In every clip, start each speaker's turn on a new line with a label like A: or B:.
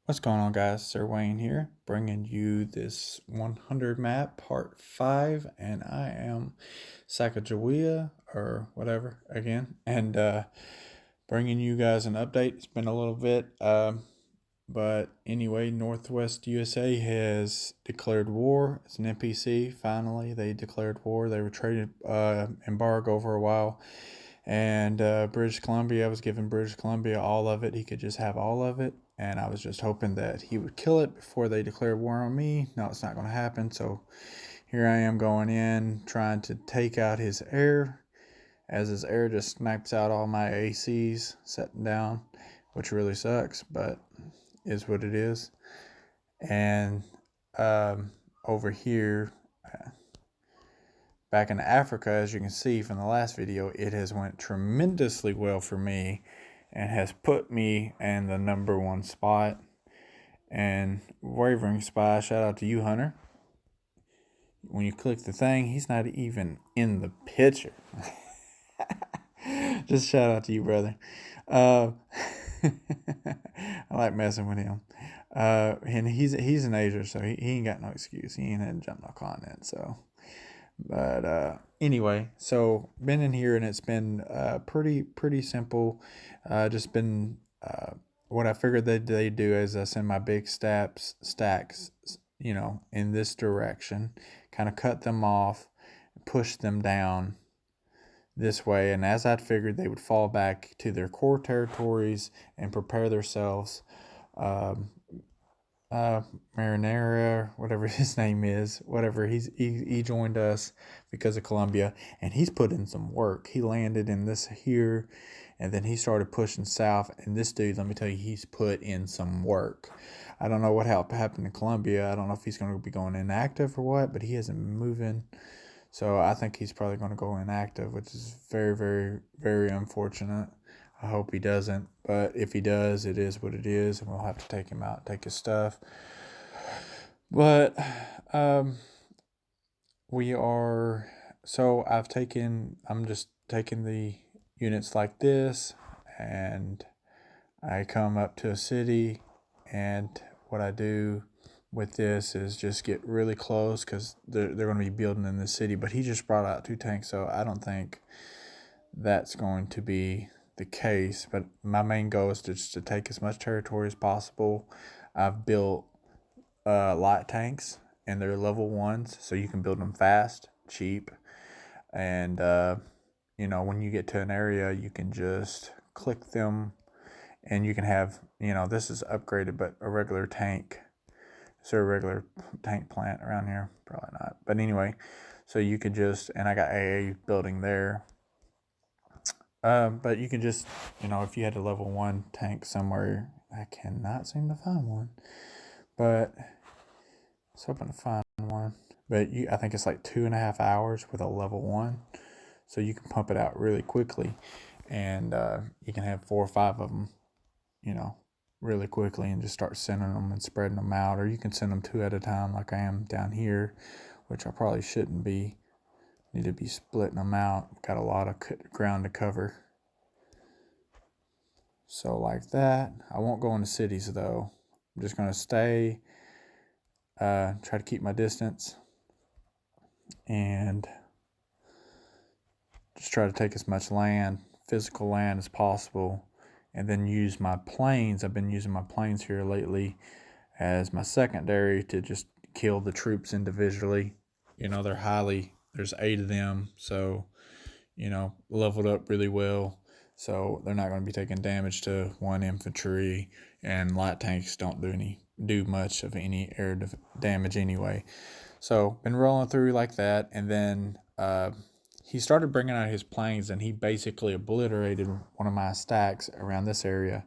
A: What's going on, guys? Sir Wayne here, bringing you this 100 map part 5, and I am Sacagawea or whatever again, and bringing you guys an update. It's been a little bit, but anyway, Northwest USA has declared war. It's an NPC. Finally, they declared war. They were trading embargo for a while, and British Columbia, I was giving British Columbia all of it. He could just have all of it, and I was just hoping that he would kill it before they declared war on me. No, it's not going to happen. So here I am going in, trying to take out his air, as his air just snipes out all my ACs setting down, which really sucks, but is what it is. And over here, back in Africa, as you can see from the last video, it has went tremendously well for me and has put me in the #1 spot. And Wavering Spy, shout out to you, Hunter. When you click the thing, he's not even in the picture. Just shout out to you, brother. Uh, I like messing with him. And he's an Asia, so he ain't got no excuse. He ain't had to jump no continent, so. But anyway, so been in here and it's been pretty simple. Just been what I figured they do is I send my big stacks, in this direction, kind of cut them off, push them down this way, and as I'd figured, they would fall back to their core territories and prepare themselves. Um, Marinara, whatever his name is, whatever he joined us because of Colombia, and he's put in some work. He landed in this here, and then he started pushing south. And this dude, let me tell you, he's put in some work. I don't know what happened in Colombia. I don't know if he's going to be going inactive or what, but he hasn't been moving. So I think he's probably going to go inactive, which is very, very, very unfortunate. I hope he doesn't, but if he does, it is what it is, and we'll have to take him out, take his stuff. But we are. So I'm just taking the units like this, and I come up to a city, and what I do with this is just get really close because they're going to be building in the city. But he just brought out 2 tanks, so I don't think that's going to be the case. But my main goal is just to take as much territory as possible. I've built light tanks, and they're level 1s, so you can build them fast, cheap, and when you get to an area, you can just click them, and you can have, this is upgraded, but a regular tank. Is there a regular tank plant around here? Probably not. But anyway, so you could just, and I got AA building there. But you can just, if you had a level 1 tank somewhere, I cannot seem to find one. But I was hoping to find one. But I think it's like 2.5 hours with a level 1. So you can pump it out really quickly. And you can have 4 or 5 of them, really quickly, and just start sending them and spreading them out. Or you can send them 2 at a time like I am down here, which I probably shouldn't be. Need to be splitting them out. Got a lot of ground to cover. So like that. I won't go into cities though. I'm just going to stay, try to keep my distance, and just try to take as much land, physical land, as possible, and then use my planes. I've been using my planes here lately as my secondary to just kill the troops individually. There's 8 of them, so, leveled up really well. So they're not going to be taking damage to 1 infantry, and light tanks don't do much of any air damage anyway. So been rolling through like that, and then he started bringing out his planes, and he basically obliterated one of my stacks around this area.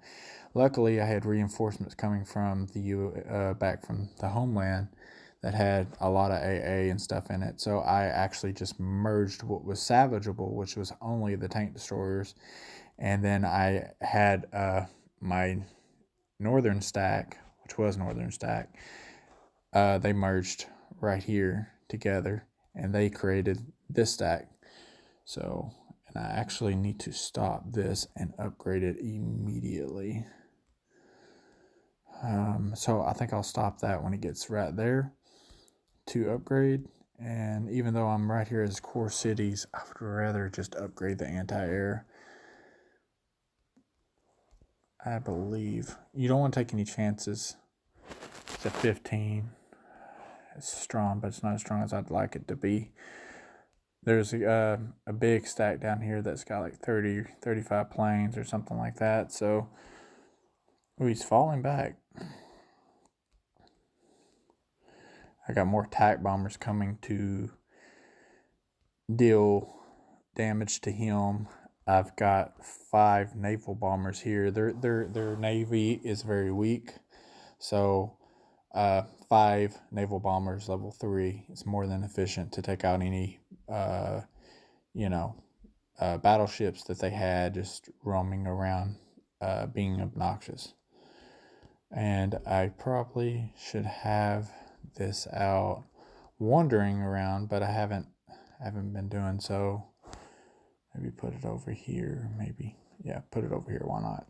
A: Luckily, I had reinforcements coming from back from the homeland that had a lot of AA and stuff in it. So I actually just merged what was salvageable, which was only the tank destroyers, and then I had my northern stack, which was northern stack. They merged right here together, and they created this stack. So, and I actually need to stop this and upgrade it immediately. So I think I'll stop that when it gets right there to upgrade. And even though I'm right here as core cities, I would rather just upgrade the anti-air. I believe you don't want to take any chances. It's a 15. It's strong, but it's not as strong as I'd like it to be. There's a big stack down here that's got like 30, 35 planes or something like that. So, he's falling back. I got more attack bombers coming to deal damage to him. I've got 5 naval bombers here. Their navy is very weak, so 5 naval bombers level 3 is more than efficient to take out any you know battleships that they had just roaming around, being obnoxious. And I probably should have this out wandering around, but I haven't been doing so. Maybe put it over here. Maybe, yeah, put it over here. Why not?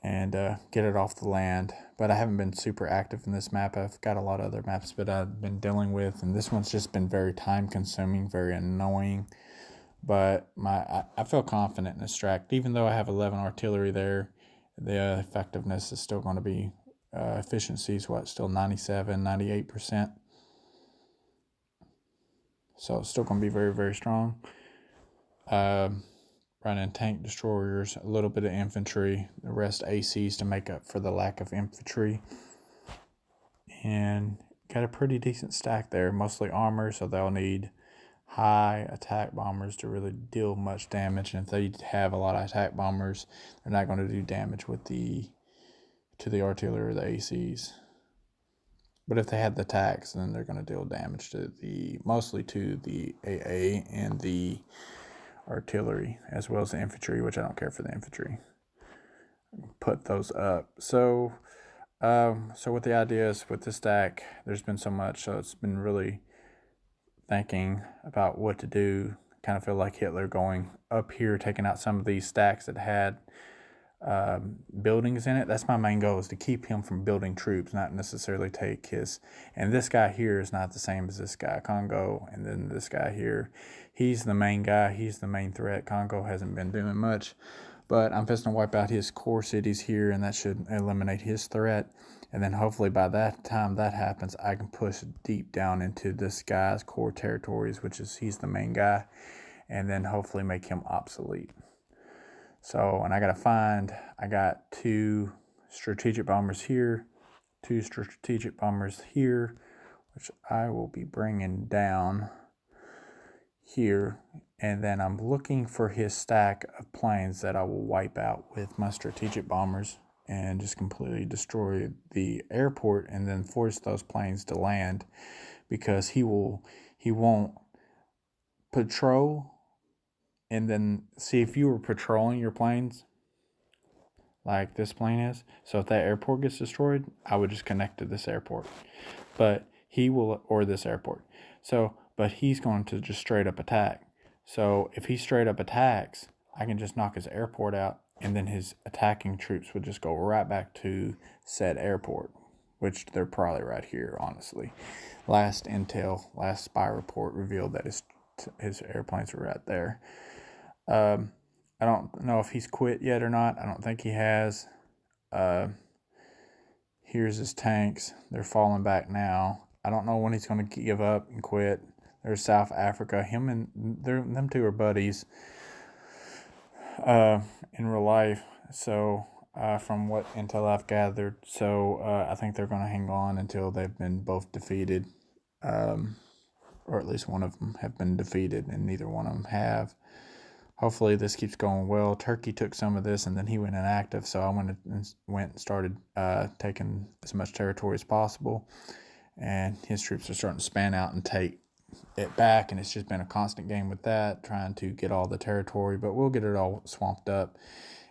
A: And get it off the land. But I haven't been super active in this map. I've got a lot of other maps that I've been dealing with, and this one's just been very time consuming, very annoying. But I feel confident in this track, even though I have 11 artillery there. The effectiveness is still going to be efficiency is still 97, 98%. So it's still going to be very, very strong. Running tank destroyers, a little bit of infantry, the rest ACs to make up for the lack of infantry. And got a pretty decent stack there, mostly armor, so they'll need high attack bombers to really deal much damage. And if they have a lot of attack bombers, they're not going to do damage to the artillery or the ACs. But if they had the attacks, then they're going to deal damage to mostly to the AA and the artillery, as well as the infantry, which I don't care for the infantry. Put those up. So what the idea is with this stack, there's been so much, so it's been really thinking about what to do. Kind of feel like Hitler going up here, taking out some of these stacks that had buildings in it. That's my main goal, is to keep him from building troops, not necessarily take his. And this guy here is not the same as this guy, Congo. And then this guy here, he's the main guy. He's the main threat. Congo hasn't been doing much, but I'm just going to wipe out his core cities here, and that should eliminate his threat. And then hopefully by that time that happens, I can push deep down into this guy's core territories, which is he's the main guy, and then hopefully make him obsolete. So, and I got 2 strategic bombers here, 2 strategic bombers here, which I will be bringing down here. And then I'm looking for his stack of planes that I will wipe out with my strategic bombers and just completely destroy the airport and then force those planes to land, because he won't patrol. And then see, if you were patrolling your planes like this plane is, so if that airport gets destroyed, I would just connect to this airport. But he will, or this airport. So, but he's going to just straight up attack. So if he straight up attacks, I can just knock his airport out, and then his attacking troops would just go right back to said airport, which they're probably right here, honestly. Last spy report revealed that his airplanes were right there. I don't know if he's quit yet or not. I don't think he has. Here's his tanks. They're falling back now. I don't know when he's going to give up and quit. There's South Africa. Them 2 are buddies in real life. So from what intel I've gathered, so I think they're going to hang on until they've been both defeated, or at least one of them have been defeated, and neither one of them have. Hopefully this keeps going well. Turkey took some of this, and then he went inactive, so I went and started taking as much territory as possible, and his troops are starting to span out and take it back, and it's just been a constant game with that, trying to get all the territory, but we'll get it all swamped up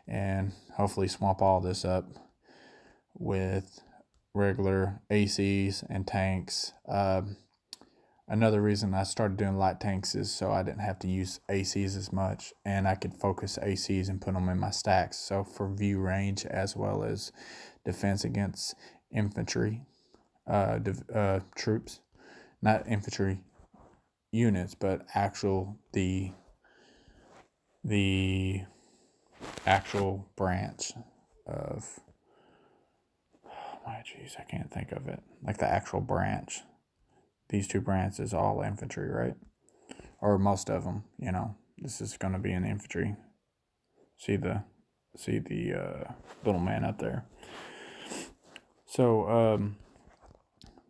A: and hopefully swamp all this up with regular ACs and tanks. another reason I started doing light tanks is so I didn't have to use ACs as much, and I could focus ACs and put them in my stacks. So for view range as well as defense against infantry troops, not infantry units, but the actual branch of, oh my jeez, I can't think of it. Like the actual branch. These two branches all infantry, right? Or most of them, you know. This is going to be an infantry. See the little man up there. So,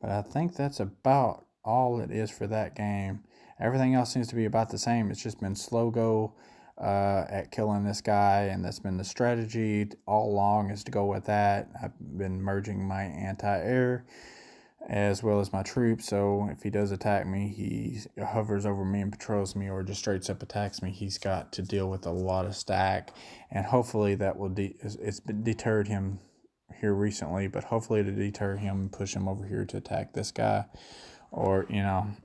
A: but I think that's about all it is for that game. Everything else seems to be about the same. It's just been slow go at killing this guy, and that's been the strategy all along, is to go with that. I've been merging my anti-air as well as my troops, so if he does attack me, he hovers over me and patrols me, or just straight up attacks me. He's got to deal with a lot of stack, and hopefully that will it's deterred him here recently, but hopefully to deter him and push him over here to attack this guy, or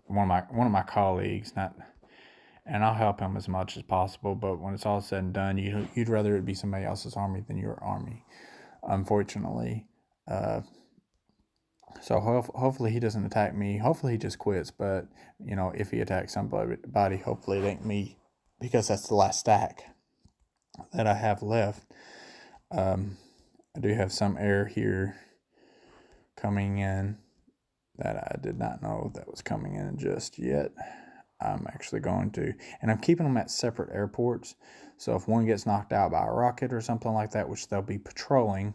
A: one of my colleagues. Not, and I'll help him as much as possible, but when it's all said and done, you'd rather it be somebody else's army than your army, unfortunately. So hopefully he doesn't attack me. Hopefully he just quits. But if he attacks somebody, hopefully it ain't me, because that's the last stack that I have left. I do have some air here coming in that I did not know that was coming in just yet. I'm actually going to, and I'm keeping them at separate airports. So if one gets knocked out by a rocket or something like that, which they'll be patrolling,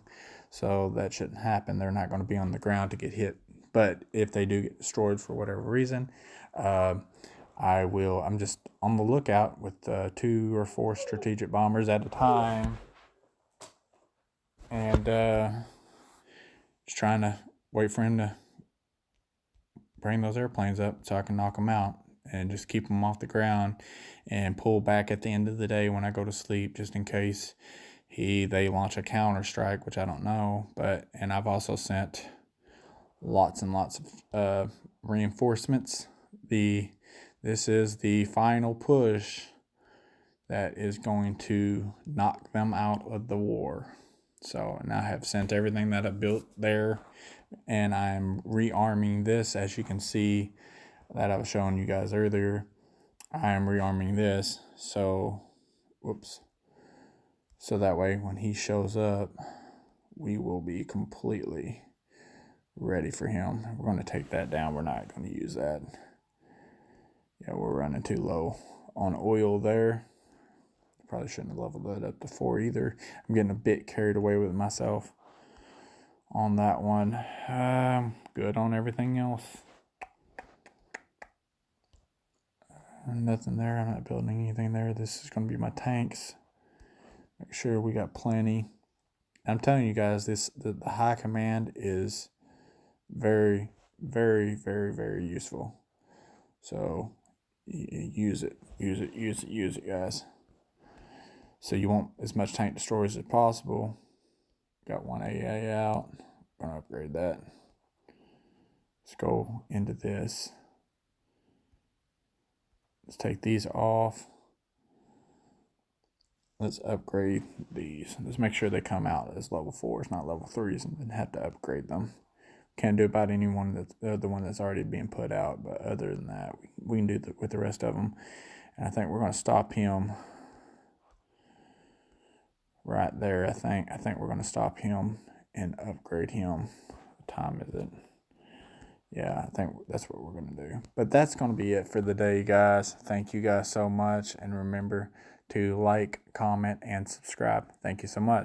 A: so that shouldn't happen. They're not going to be on the ground to get hit. But if they do get destroyed for whatever reason, I'm just on the lookout with 2 or 4 strategic bombers at a time, and just trying to wait for him to bring those airplanes up so I can knock them out and just keep them off the ground, and pull back at the end of the day when I go to sleep, just in case they launch a counter strike, which I don't know. And I've also sent lots and lots of reinforcements. This is the final push that is going to knock them out of the war. So, and I have sent everything that I built there, and I'm rearming this, as you can see that I was showing you guys earlier. I am rearming this, so that way when he shows up, we will be completely ready for him. We're going to take that down. We're not going to use that. Yeah, we're running too low on oil there. Probably shouldn't have leveled that up to 4 either. I'm getting a bit carried away with myself on that one. Good on everything else. Nothing there. I'm not building anything there. This is going to be my tanks. Make sure we got plenty. I'm telling you guys, the high command is very, very, very, very useful. So use it, guys. So you want as much tank destroyers as possible. Got one AA out. Gonna upgrade that. Let's go into this. Let's take these off. Let's upgrade these. Let's make sure they come out as level 4s, not level 3s, and then have to upgrade them. Can't do about anyone that's the one that's already being put out, but other than that, we can do with the rest of them. And I think we're going to stop him right there. I think we're going to stop him and upgrade him. What time is it? Yeah, I think that's what we're going to do. But that's going to be it for the day, guys. Thank you guys so much. And remember to like, comment, and subscribe. Thank you so much.